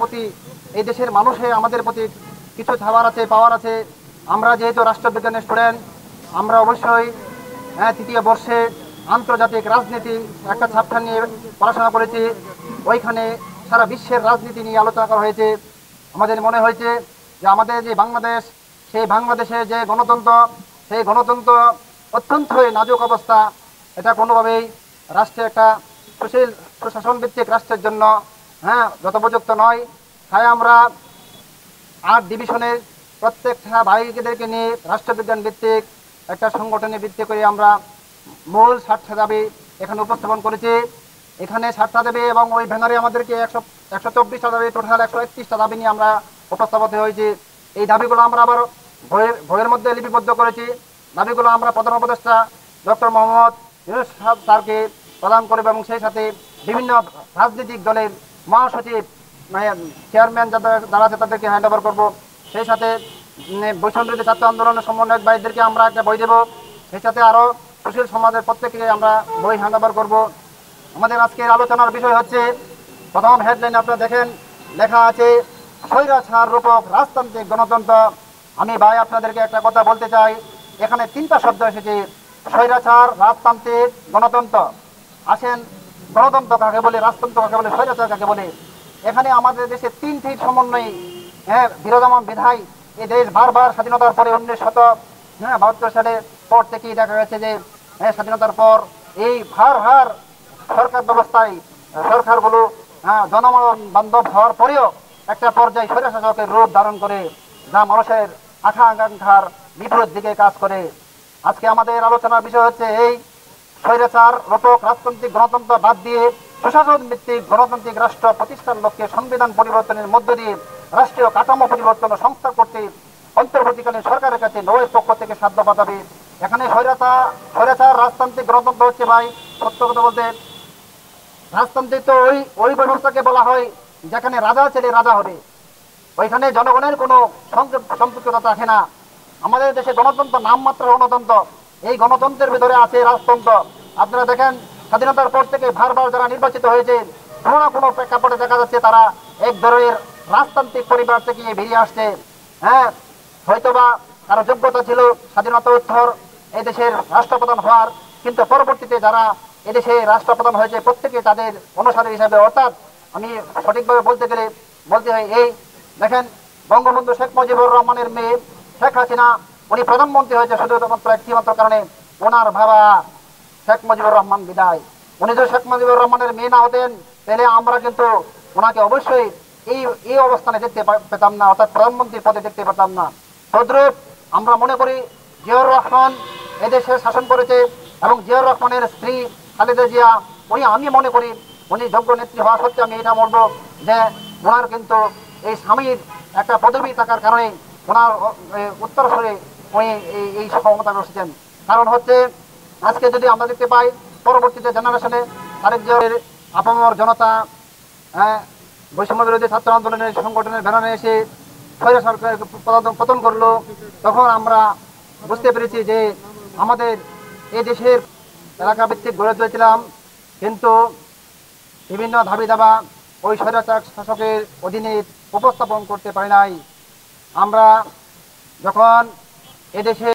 প্রতি এই দেশের মানুষের আমাদের প্রতি কিছু ছাড়ার আছে, পাওয়ার আছে। আমরা যেহেতু রাষ্ট্রবিজ্ঞানের স্টুডেন্ট, আমরা অবশ্যই তৃতীয় বর্ষে আন্তর্জাতিক রাজনীতি একটা চ্যাপ্টার নিয়ে পড়াশোনা করেছি। ওইখানে সারা বিশ্বের রাজনীতি নিয়ে আলোচনা করা হয়েছে। আমাদের মনে হয়েছে যে আমাদের যে বাংলাদেশ, সেই বাংলাদেশের যে গণতন্ত্র, সেই গণতন্ত্র অত্যন্তই নাজুক অবস্থা। এটা কোনোভাবেই রাষ্ট্রের একটা সুশীল প্রশাসন ভিত্তিক রাষ্ট্রের জন্য যথোপযুক্ত নয়। তাই আমরা 8 ডিভিশনের প্রত্যেকটা ভাইদেরকে নিয়ে রাষ্ট্রবিজ্ঞান ভিত্তিক একটা সংগঠনে ভিত্তি করে আমরা মূল 7টা দাবি এখানে উপস্থাপন করেছি। এখানে 7টা দাবি এবং ওই ব্যানারে আমাদেরকে 124টা দাবি, টোটাল 131টা দাবি নিয়ে আমরা উপস্থাপিত হয়েছি। এই দাবিগুলো আমরা আবার বইয়ের মধ্যে লিপিবদ্ধ করেছি। দাবিগুলো আমরা প্রধান উপদেষ্টা ডক্টর মোহাম্মদ ইউনূস স্যারকে প্রদান করব এবং সেই সাথে বিভিন্ন রাজনৈতিক দলের মহাসচিব চেয়ারম্যান যারা আছে তাদেরকে হ্যান্ড ওভার করবো। সেই সাথে বৈষম্যবিরোধী ছাত্র আন্দোলনের সমন্বয়ক ভাইদেরকে আমরা একটা বই দেবো। সেই সাথে আরও সুশীল সমাজের প্রত্যেককে আমরা বই হ্যান্ড ওভার করবো। আমাদের আজকের আলোচনার বিষয় হচ্ছে, প্রথম হেডলাইন আপনারা দেখেন লেখা আছে স্বৈরাচার রূপক রাজতান্ত্রিক গণতন্ত্র। আমি ভাই আপনাদেরকে একটা কথা বলতে চাই, এখানে 3টা শব্দ এসেছে, স্বৈরাচার, রাজতান্ত্রিক, গণতন্ত্র। আসেন, গণতন্ত্র কাকে বলে, রাজতন্ত্র কাকে বলে, স্বৈরাচার কাকে বলে? এখানে আমাদের দেশে 3টি সমন্বয় বিরাজমান বিধায় এই দেশ বারবার স্বাধীনতার পরে 1972 সালে পর থেকেই দেখা গেছে যে স্বাধীনতার পর এই ভার সরকার ব্যবস্থায় সরকারগুলো জনগণ বান্ধব হওয়ার পরেও একটা পর্যায়ে স্বৈরশাসকের রূপ ধারণ করে, যা মানুষের আকাঙ্ক্ষার বিপরীত দিকে কাজ করে। আজকে আমাদের আলোচনার বিষয় হচ্ছে এই স্বৈরাচার রূপক রাজতান্ত্রিক গণতন্ত্র বাদ দিয়ে প্রশাসন ভিত্তিক গণতান্ত্রিক রাষ্ট্র প্রতিষ্ঠার লক্ষ্যে সংবিধান পরিবর্তনের মধ্য দিয়ে রাষ্ট্রীয় কাঠামো পরিবর্তন ও সংস্কার করতে অন্তর্বর্তীকালীন সরকারের কাছে নৌয়ের পক্ষ থেকে সাধ্য বাঁধাবে। এখানে স্বৈরাচার রাজতান্ত্রিক গণতন্ত্র হচ্ছে ভাই, সত্য কথা বলতে, রাজতান্ত্রিক তো ওই ব্যবস্থাকে বলা হয় যেখানে রাজা ছেলে রাজা হবে, ওইখানে জনগণের কোনো সম্পৃক্ততা থাকে না। আমাদের দেশে গণতন্ত্র নামমাত্র গণতন্ত্র, এই গণতন্ত্রের ভিতরে আছে রাজতন্ত্র। আপনারা দেখেন স্বাধীনতার পর থেকে বারবার যারা নির্বাচিত হয়েছে, কোনো না কোনো প্রেক্ষাপটে দেখা যাচ্ছে তারা এক ধরনের রাজতান্ত্রিক পরিবার থেকে বেরিয়ে আসছে। হয়তোবা কারো যোগ্যতা ছিল স্বাধীনতা উত্তর এই দেশের রাষ্ট্রপ্রধান হওয়ার, কিন্তু পরবর্তীতে যারা এদেশে রাষ্ট্রপ্রধান হয়েছে প্রত্যেকে তাদের অনুসারী হিসাবে, অর্থাৎ আমি সঠিকভাবে বলতে হয় এই দেখেন, বঙ্গবন্ধু শেখ মুজিবুর রহমানের মেয়ে শেখ হাসিনা, উনি প্রধানমন্ত্রী হয়েছে শুধুমাত্র একটিমাত্র কারণে, ওনার বাবা শেখ মুজিবুর রহমান বিদায়। উনি যদি শেখ মুজিবুর রহমানের মেয়ে না হতেন তাহলে আমরা কিন্তু ওনাকে অবশ্যই এই অবস্থানে দেখতে পেতাম না, অর্থাৎ প্রধানমন্ত্রী পদে দেখতে পেতাম না। তদ্রূপ আমরা মনে করি জিয়াউর রহমান এদেশে শাসন করেছে এবং জিয়াউর রহমানের স্ত্রী খালেদা জিয়া, আমি মনে করি উনি যোগ্য নেত্রী হওয়া সত্ত্বেও আমি এটা বলবো যে ওনার কিন্তু এই স্বামীর একটা পদবি থাকার কারণে ওনার উত্তরসূরি উনি এই ক্ষমতা বসেছেন। কারণ হচ্ছে আজকে যদি আমরা দেখতে পাই পরবর্তীতে জেনারেশনে তারেক জিয়ার আপামর জনতা বৈষম্য বিরোধী ছাত্র আন্দোলনের সংগঠনের ব্যানারে এসে স্বৈর সরকার পতন করলো, তখন আমরা বুঝতে পেরেছি যে আমাদের এই দেশের এলাকা ভিত্তিক গড়ে তুলেছিলাম, কিন্তু বিভিন্ন দাবি দাবা ওই স্বৈরাচার শাসকের অধীনে উপস্থাপন করতে পারি নাই। আমরা যখন এদেশে